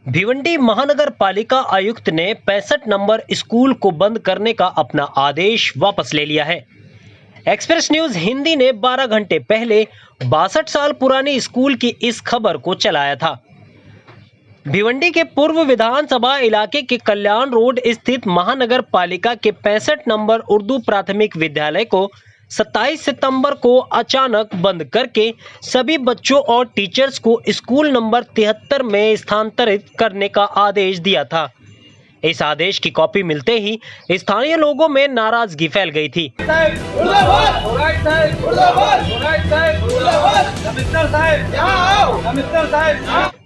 भिवंडी महानगर पालिका आयुक्त ने 65 नंबर स्कूल को बंद करने का अपना आदेश वापस ले लिया है। एक्सप्रेस न्यूज हिंदी ने 12 घंटे पहले 62 साल पुराने स्कूल की इस खबर को चलाया था। भिवंडी के पूर्व विधानसभा इलाके के कल्याण रोड स्थित महानगर पालिका के 65 नंबर उर्दू प्राथमिक विद्यालय को 27 सितंबर को अचानक बंद करके सभी बच्चों और टीचर्स को स्कूल नंबर 73 में स्थानांतरित करने का आदेश दिया था। इस आदेश की कॉपी मिलते ही स्थानीय लोगों में नाराजगी फैल गई थी।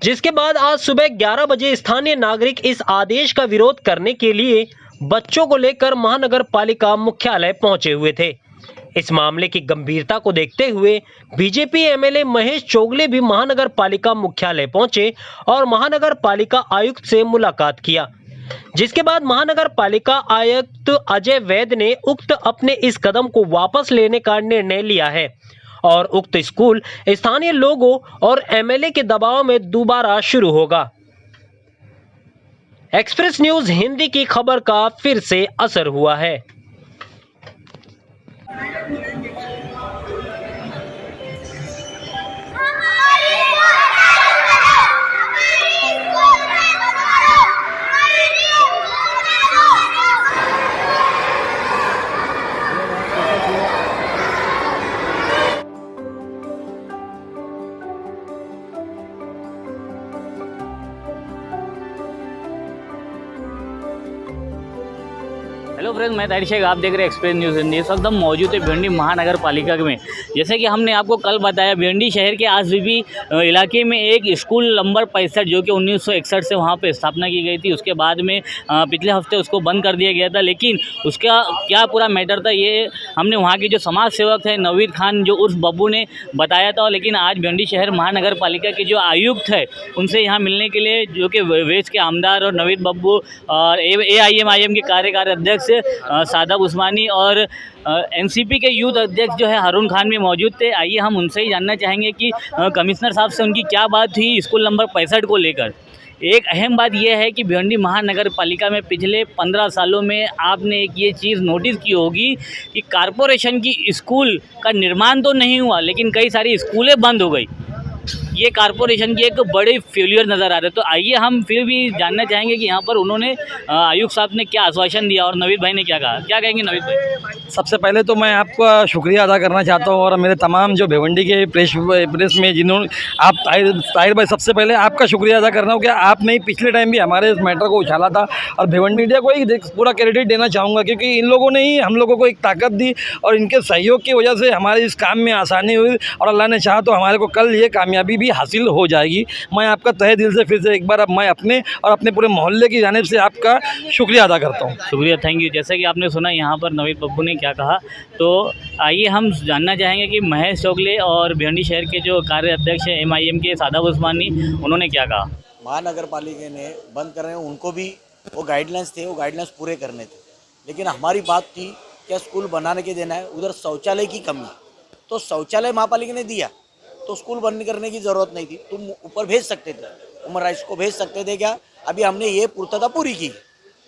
जिसके बाद आज सुबह 11 बजे स्थानीय नागरिक इस आदेश का विरोध करने के लिए बच्चों को लेकर महानगर पालिका मुख्यालय पहुंचे हुए थे। इस मामले की गंभीरता को देखते हुए बीजेपी एमएलए महेश चोगले भी महानगर पालिका मुख्यालय पहुंचे और महानगर पालिका आयुक्त से मुलाकात किया, जिसके बाद महानगर पालिका आयुक्त अजय वैद ने उक्त अपने इस कदम को वापस लेने का निर्णय लिया है और उक्त स्कूल स्थानीय लोगों और एमएलए के दबाव में दोबारा शुरू होगा। एक्सप्रेस न्यूज हिंदी की खबर का फिर से असर हुआ है। हेलो फ्रेंड्स, मैं ताहिर शेख, आप देख रहे हैं एक्सप्रेस न्यूज़ हिंदी। इस वक्त हम मौजूद है भिवंडी महानगर पालिका में। जैसे कि हमने आपको कल बताया, भिवंडी शहर के आसबीबी इलाके में एक स्कूल नंबर 65 जो कि 1961 से वहाँ पे स्थापना की गई थी, उसके बाद में पिछले हफ्ते उसको बंद कर दिया गया था। लेकिन उसका क्या पूरा मैटर था ये हमने वहाँ के जो समाज सेवक है नवीद खान जो उर्फ बब्बू ने बताया था। लेकिन आज भिवंडी शहर महानगर पालिका के जो आयुक्त है उनसे यहाँ मिलने के लिए, जो कि वेज के आमदार और नवीद बब्बू और AIM के कार्यकारी अध्यक्ष सादाब उस्मानी और एनसीपी के यूथ अध्यक्ष जो है हारून खान भी मौजूद थे। आइए हम उनसे ही जानना चाहेंगे कि कमिश्नर साहब से उनकी क्या बात हुई स्कूल नंबर 65 को लेकर। एक अहम बात यह है कि भिवंडी महानगर पालिका में पिछले 15 सालों में आपने एक ये चीज़ नोटिस की होगी कि कारपोरेशन की स्कूल का निर्माण तो नहीं हुआ, लेकिन कई सारी स्कूलें बंद हो गई। ये कारपोरेशन की एक बड़ी फेलियर नज़र आ रहा है। तो आइए हम फिर भी जानना चाहेंगे कि यहाँ पर उन्होंने आयुक्त साहब ने क्या आश्वासन दिया और नवीद भाई ने क्या कहा। क्या कहेंगे नवीद भाई? सबसे पहले तो मैं आपका शुक्रिया अदा करना चाहता हूँ और मेरे तमाम जो भिवंडी के प्रेस में जिन्होंने आप ताहिर भाई, सबसे पहले आपका शुक्रिया अदा करना हो कि आपने ही पिछले टाइम भी हमारे इस मैटर को उछाला था और भिवंडी मीडिया को ही पूरा क्रेडिट देना चाहूँगा, क्योंकि इन लोगों ने ही हम लोगों को एक ताकत दी और इनके सहयोग की वजह से हमारे इस काम में आसानी हुई और अल्लाह ने चाहा तो हमारे को कल ये कामयाबी भी हासिल हो जाएगी। मैं आपका तहे दिल से फिर से एक बार अब मैं अपने और अपने पूरे मोहल्ले की जानिब से आपका शुक्रिया अदा करता हूँ। शुक्रिया, थैंक यू। जैसा कि आपने सुना यहाँ पर नवीद बब्बू ने क्या कहा, तो आइए हम जानना चाहेंगे कि महेश चोगले और भिवंडी शहर के जो कार्य अध्यक्ष हैं MIM के सादाब उस्मानी, उन्होंने क्या कहा। महानगर पालिका ने बंद कर रहे हैं, उनको भी वो गाइडलाइंस थे, वो गाइडलाइंस पूरे करने थे। लेकिन हमारी बात थी क्या स्कूल बनाने के देना है, उधर शौचालय की कमी, तो शौचालय महापालिका ने दिया तो स्कूल बंद करने की ज़रूरत नहीं थी। तुम ऊपर भेज सकते थे, उमर राइस को भेज सकते थे क्या, अभी हमने ये पूर्तता पूरी की,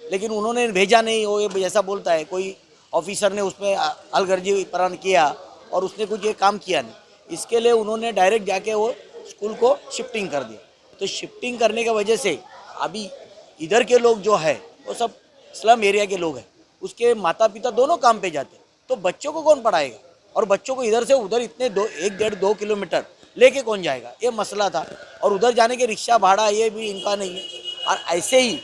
लेकिन उन्होंने भेजा नहीं। वो जैसा बोलता है कोई ऑफिसर ने उसमें अलगर्जी प्रान किया और उसने कुछ ये काम किया नहीं। इसके लिए उन्होंने डायरेक्ट जाके वो स्कूल को शिफ्टिंग कर दिया। तो शिफ्टिंग करने की वजह से अभी इधर के लोग जो है वो सब स्लम एरिया के लोग हैं, उसके माता पिता दोनों काम पे जाते, तो बच्चों को कौन पढ़ाएगा और बच्चों को इधर से उधर इतने 1-1.5-2 किलोमीटर लेके कौन जाएगा, ये मसला था। और उधर जाने के रिक्शा भाड़ा ये भी इनका नहीं है। और ऐसे ही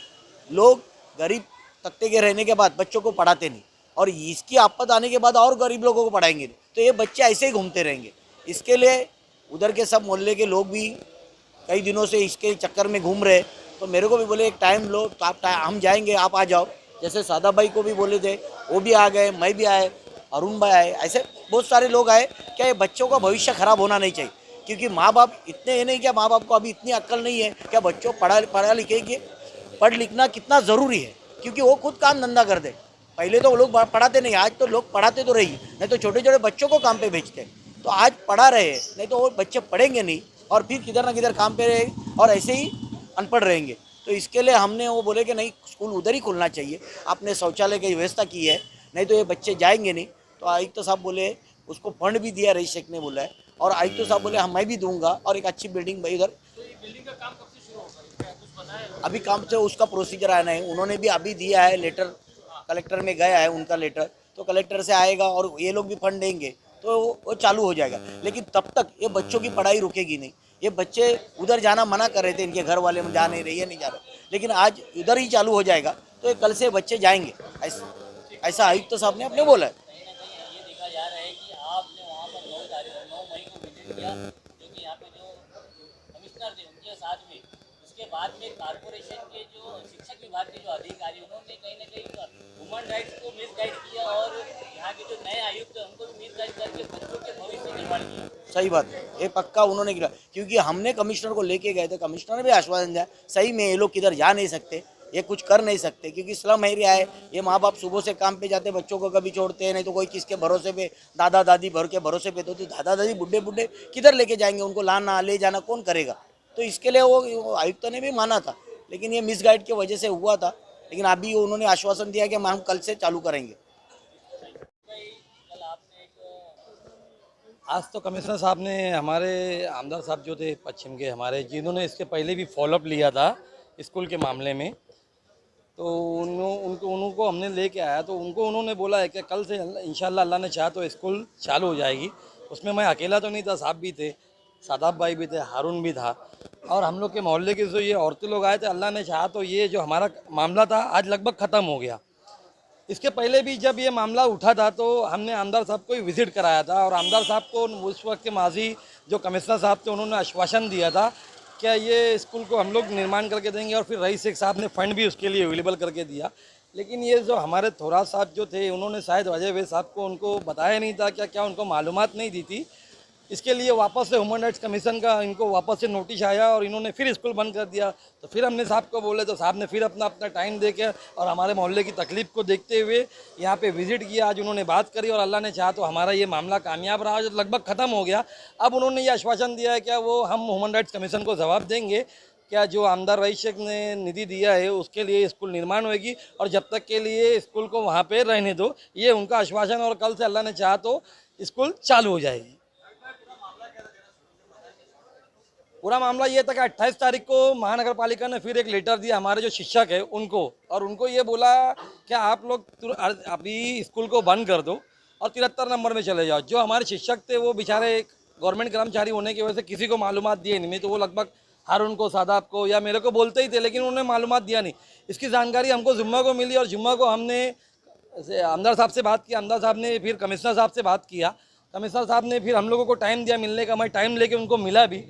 लोग गरीब तबके के रहने के बाद बच्चों को पढ़ाते नहीं और इसकी आफत आने के बाद और गरीब लोगों को पढ़ाएंगे, तो ये बच्चे ऐसे ही घूमते रहेंगे। इसके लिए उधर के सब मोहल्ले के लोग भी कई दिनों से इसके चक्कर में घूम रहे, तो मेरे को भी बोले एक टाइम लो, तो आप हम जाएंगे, आप आ जाओ। जैसे सादा भाई को भी बोले थे, वो भी आ गए, मैं भी आए, अरुण भाई आए, ऐसे बहुत सारे लोग आए। क्या ये बच्चों का भविष्य खराब होना नहीं चाहिए, क्योंकि माँ बाप इतने ये नहीं, क्या माँ बाप को अभी इतनी अक्ल नहीं है क्या बच्चों पढ़ लिखना कितना ज़रूरी है, क्योंकि वो खुद काम धंधा कर दे। पहले तो वो लोग पढ़ाते नहीं, आज तो लोग पढ़ाते तो रही, नहीं तो छोटे छोटे बच्चों को काम पे भेजते। तो आज पढ़ा रहे, नहीं तो वो बच्चे पढ़ेंगे नहीं और फिर किधर ना किधर काम पे रहेंगे और ऐसे ही अनपढ़ रहेंगे। तो इसके लिए हमने वो बोले कि नहीं, स्कूल उधर ही खुलना चाहिए, आपने शौचालय की व्यवस्था की है, नहीं तो ये बच्चे जाएंगे नहीं। तो आयुक्त साहब बोले, उसको फंड भी दिया, रईस शेख ने बोला है, और आयुक्त साहब बोले हाँ मैं भी दूंगा, और एक अच्छी बिल्डिंग भाई उधर। अभी काम से उसका प्रोसीजर आया नहीं, उन्होंने भी अभी दिया है लेटर, कलेक्टर में गया है उनका लेटर, तो कलेक्टर से आएगा और ये लोग भी फंड देंगे तो वो चालू हो जाएगा। लेकिन तब तक ये बच्चों की पढ़ाई रुकेगी नहीं। ये बच्चे उधर जाना मना कर रहे थे, इनके घर वाले जा नहीं रहे, ये नहीं जा रहे, लेकिन आज उधर ही चालू हो जाएगा, तो ये कल से बच्चे जाएंगे, ऐसा आयुक्त साहब ने अपने बोला है। ये देखा जा रहा है कि आपने वहाँ पर 9 मई को विजिट किया, जो कि यहाँ पे जो कमिश्नर थे उनके साथ में, उसके बाद में कारपोरेशन के जो शिक्षक विभाग के जो अधिकारी, उन्होंने कहीं ना कहीं ह्यूमन राइट्स को मिसगाइड किया, और यहाँ के जो नए आयुक्त हैं उनको भी मिसगाइड करके बच्चों के भविष्य निर्माण किया। सही बात है, ये पक्का उन्होंने किया, क्योंकि हमने कमिश्नर को लेके गए थे, कमिश्नर ने भी आश्वासन दिया सही में ये लोग किधर जा नहीं सकते, ये कुछ कर नहीं सकते, क्योंकि स्लम एरिया है, ये माँ बाप सुबह से काम पे जाते, बच्चों को कभी छोड़ते हैं, नहीं तो कोई किसके भरोसे पे, दादा दादी भर के भरोसे पे, तो दादा दादी बुढ़े बुढ़े किधर लेके जाएंगे, उनको लाना ले जाना कौन करेगा। तो इसके लिए वो आयुक्त ने भी माना था, लेकिन ये मिसगाइड की वजह से हुआ था, लेकिन अभी उन्होंने आश्वासन दिया कि हम कल से चालू करेंगे। आज तो कमिश्नर साहब ने, हमारे आमदार साहब जो थे पश्चिम के हमारे, जिन्होंने इसके पहले भी फॉलोअप लिया था स्कूल के मामले में, तो उनको हमने लेके आया, तो उन्होंने बोला है कि कल से इंशाल्लाह अल्लाह ने चाहा तो स्कूल चालू हो जाएगी। उसमें मैं अकेला तो नहीं था, साहब भी थे, सादाब भाई भी थे, हारून भी था, और हम लोग के मोहल्ले के जो ये औरतें लोग आए थे, अल्लाह ने चाहा तो ये जो हमारा मामला था आज लगभग ख़त्म हो गया। इसके पहले भी जब ये मामला उठा था तो हमने आमदार साहब को विज़िट कराया था, और आमदार साहब को उस वक्त के माजी जो कमिश्नर साहब थे उन्होंने आश्वासन दिया था क्या ये स्कूल को हम लोग निर्माण करके देंगे, और फिर रईस शेख साहब ने फ़ंड भी उसके लिए अवेलेबल करके दिया। लेकिन ये जो हमारे थोरात साहब जो थे, उन्होंने शायद अजय वैद साहब को उनको बताया नहीं था, क्या उनको मालूमात नहीं दी थी। इसके लिए वापस से ह्यूमन राइट्स कमीशन का इनको वापस से नोटिस आया, और इन्होंने फिर स्कूल बंद कर दिया। तो फिर हमने साहब को बोले, तो साहब ने फिर अपना टाइम दे के और हमारे मोहल्ले की तकलीफ़ को देखते हुए यहाँ पे विज़िट किया। आज उन्होंने बात करी, और अल्लाह ने चाहा तो हमारा ये मामला कामयाब रहा, जो लगभग ख़त्म हो गया। अब उन्होंने ये आश्वासन दिया है क्या वो हम ह्यूमन राइट्स कमीशन को जवाब देंगे, क्या जो आमदार रईस शेख ने निधि दिया है उसके लिए स्कूल निर्माण होगी, और जब तक के लिए स्कूल को वहाँ पे रहने दो, ये उनका आश्वासन, और कल से अल्लाह ने चाहा तो स्कूल चालू हो जाएगी। पूरा मामला ये था कि 28 तारीख को महानगर पालिका ने फिर एक लेटर दिया हमारे जो शिक्षक है उनको, और उनको ये बोला कि आप लोग अभी स्कूल को बंद कर दो और 73 नंबर में चले जाओ। जो हमारे शिक्षक थे वो बेचारे गवर्नमेंट कर्मचारी होने की वजह से किसी को मालूमात दिए नहीं, तो वो लगभग हारून को, सादाब को या मेरे को बोलते ही थे, लेकिन उन्होंने मालूमात दिया नहीं। इसकी जानकारी हमको जुम्मा को मिली, और जुम्मा को हमने आमदार साहब से बात की, आमदार साहब ने फिर कमिश्नर साहब से बात किया, कमिश्नर साहब ने फिर हम लोगों को टाइम दिया मिलने का। मैं टाइम लेके उनको मिला भी,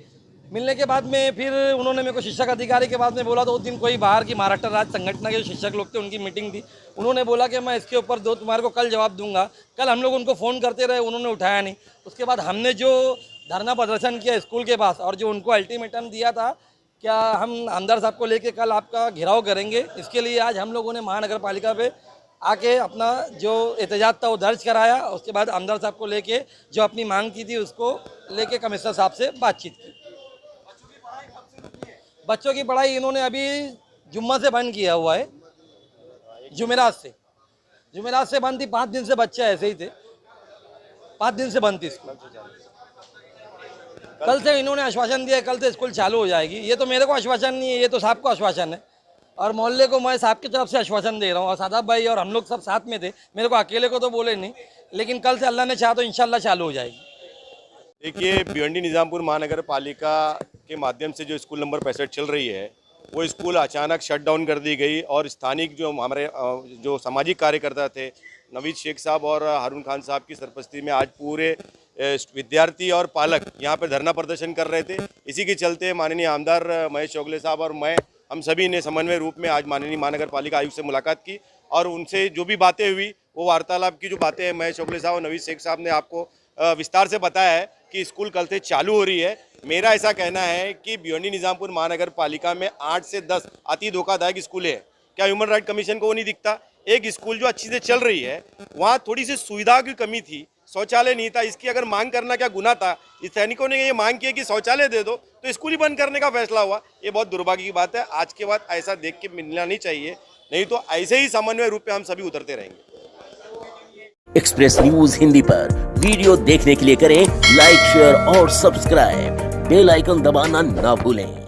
मिलने के बाद में फिर उन्होंने मेरे को शिक्षक अधिकारी के बाद में बोला, तो उस दिन कोई बाहर की महाराष्ट्र राज्य संगठन के जो शिक्षक लोग थे उनकी मीटिंग थी, उन्होंने बोला कि मैं इसके ऊपर तुम्हारे को कल जवाब दूंगा। कल हम लोग उनको फ़ोन करते रहे, उन्होंने उठाया नहीं। उसके बाद हमने जो धरना प्रदर्शन किया स्कूल के पास, और जो उनको अल्टीमेटम दिया था क्या हम आमदार साहब को लेके कल आपका घेराव करेंगे, इसके लिए आज हम लोगों ने महानगर पालिका पे आके अपना जो एहतजाज था वो दर्ज कराया। उसके बाद आमदार साहब को लेके जो अपनी मांग की थी उसको लेके कमिश्नर साहब से बातचीत की। बच्चों की पढ़ाई इन्होंने अभी जुम्मा से बंद किया हुआ है, जुमेरात से बंद थी। 5 दिन से बच्चे ऐसे ही थे, 5 दिन से बंद थी स्कूल। कल से इन्होंने आश्वासन दिया, कल से स्कूल चालू हो जाएगी। ये तो मेरे को आश्वासन नहीं है, ये तो साहब को आश्वासन है, और मोहल्ले को मैं साहब की तरफ से आश्वासन दे रहा हूँ, और सादाब भाई और हम लोग सब साथ में थे, मेरे को अकेले को तो बोले नहीं, लेकिन कल से अल्लाह ने चाहा तो इंशाल्लाह चालू हो जाएगी। देखिए, भिवंडी निज़ामपुर महानगर पालिका के माध्यम से जो स्कूल नंबर 65 चल रही है, वो स्कूल अचानक शट डाउन कर दी गई, और स्थानिक जो हमारे जो सामाजिक कार्यकर्ता थे नवीद शेख साहब और हारून खान साहब की सरपरस्ती में आज पूरे विद्यार्थी और पालक यहाँ पर धरना प्रदर्शन कर रहे थे। इसी के चलते माननीय आमदार महेश चौगले साहब और हम सभी ने समन्वय रूप में आज माननीय महानगर पालिका आयुक्त से मुलाकात की, और उनसे जो भी बातें हुई वो वार्तालाप की जो बातें हैं महेश चौगले साहब और नवीद शेख साहब ने आपको विस्तार से बताया है कि स्कूल कल से चालू हो रही है। मेरा ऐसा कहना है कि भिवंडी निज़ामपुर महानगर पालिका में 8 से 10 अति धोखादायक स्कूल है। क्या ह्यूमन राइट कमीशन को वो नहीं दिखता? एक स्कूल जो अच्छी से चल रही है, वहाँ थोड़ी सी सुविधा की कमी थी, शौचालय नहीं था, इसकी अगर मांग करना क्या गुनाह था? इस सैनिकों ने ये मांग की है कि शौचालय दे दो, तो स्कूल ही बंद करने का फैसला हुआ। ये बहुत दुर्भाग्य की बात है। आज के बाद ऐसा देख के मिलना नहीं चाहिए, नहीं तो ऐसे ही समन्वय रूप में हम सभी उतरते रहेंगे। एक्सप्रेस न्यूज हिंदी पर वीडियो देखने के लिए करें लाइक, शेयर और सब्सक्राइब। बेल आइकन दबाना ना भूलें।